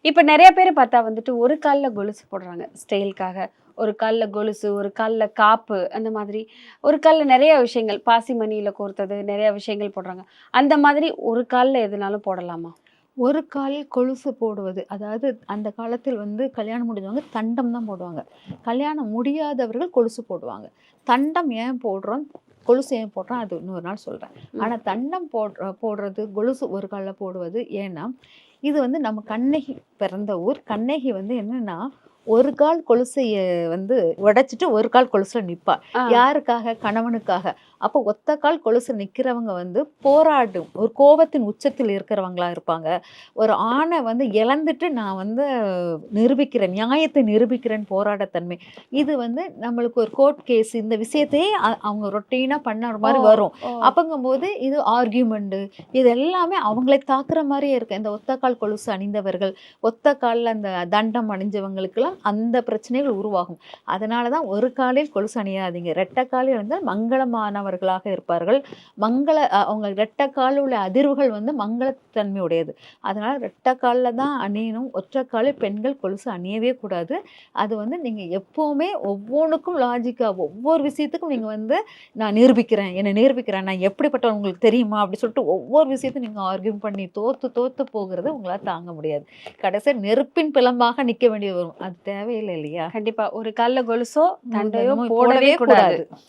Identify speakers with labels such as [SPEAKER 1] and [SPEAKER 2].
[SPEAKER 1] இப்ப நெறைய பேர் பார்த்தா வந்துட்டு ஒரு கால்ல கொலுசு போடுறாங்க ஸ்டைலுக்காக. ஒரு கால்ல கொலுசு, ஒரு கால்ல காப்பு அந்த மாதிரி. ஒரு கால்ல நெறைய விஷயங்கள் பாசிமணியில கோர்த்தது நெறைய விஷயங்கள் போடுறாங்க. அந்த மாதிரி ஒரு கால்ல எதுனாலும் போடலாமா?
[SPEAKER 2] ஒரு கால் கொலுசு போடுவது. அதாவது அந்த காலத்தில் வந்து கல்யாணம் முடிஞ்சவங்க தண்டம் தான் போடுவாங்க. கல்யாணம் முடியாதவர்கள் கொலுசு போடுவாங்க. தண்டம் ஏன் போடுறோம்? கொலுசு ஏன் போடுறோம்? அது இன்னொரு நாள் சொல்றேன்.
[SPEAKER 1] ம்.
[SPEAKER 2] ஆனா தண்டம் போடுறது, கொலுசு ஒரு கால்ல போடுவது ஏன்னா, இது வந்து நம்ம கண்ணகி பிறந்த ஊர். கண்ணகி வந்து என்னன்னா, ஒரு கால் கொலுசைய வந்து உடைச்சிட்டு, ஒரு கால் கொலுசுல நிப்பா.
[SPEAKER 1] ஆ.
[SPEAKER 2] யாருக்காக? கணவனுக்காக. அப்போ ஒத்த கால் கொலுசு நிக்கிறவங்க வந்து போராடும். ஒரு கோபத்தின் உச்சத்தில் இருக்கிறவங்களா இருப்பாங்க. ஒரு ஆண வந்து இழந்துட்டு நான் வந்து நிரூபிக்கிறேன், நியாயத்தை நிரூபிக்கிறேன் போராட்டத்தன்மை. இது வந்து நம்மளுக்கு ஒரு கோர்ட் கேஸ் இந்த விஷயத்தையே அவங்க ரொட்டீனா பண்ண
[SPEAKER 1] ஓ!
[SPEAKER 2] மாரி வரும்.
[SPEAKER 1] ஓ!
[SPEAKER 2] அப்பங்கும்போது இது ஆர்கியூமெண்ட் இது எல்லாமே அவங்களை தாக்குற மாரியே இருக்கு. இந்த ஒத்த கால் கொலுசு அணிந்தவர்கள், ஒத்த கால்ல அந்த தண்டம் அணிஞ்சவங்களுக்கெல்லாம் அந்த பிரச்சனைகள் உருவாகும். அதனால தான் ஒரு காலில் கொலுசு அணியாதீங்க. ரெட்டை காலில் இருந்தால் மங்களமானவர்களாக இருப்பார்கள். அவங்க ரெட்டை கால்ல உள்ள அதிர்வுகள் வந்து மங்களத்தன்மை உடையது. அதனால ரெட்டை கால்ல தான் அணியணும். ஒற்றை காலில் பெண்கள் கொலுசு அணியவே கூடாது. அது வந்து நீங்க எப்பவுமே ஒவ்வொன்னுக்கும் லாஜிக்கா ஒவ்வொரு விஷயத்துக்கும் நீங்க வந்து நான் நிரூபிக்கிறேன், என்னை நிரூபிக்கிறேன். நான் எப்படிப்பட்டவன் உங்களுக்கு தெரியுமா? அப்படி சொல்லிட்டு ஒவ்வொரு விஷயத்தையும் நீங்க ஆர்க்யூ பண்ணி தோத்து தோத்து போகிறத உங்களால தாங்க முடியாது. கடைசியா நெருப்பின் பிலம்பாக நிக்க வேண்டியது வரும். அது தேவையில்லை இல்லையா?
[SPEAKER 1] கண்டிப்பா. ஒரு கால்ல கொலுசோ, தண்டையோ
[SPEAKER 2] என்னமோ
[SPEAKER 1] போடவே
[SPEAKER 2] போடவே
[SPEAKER 1] கூடாது.
[SPEAKER 2] கூடாது.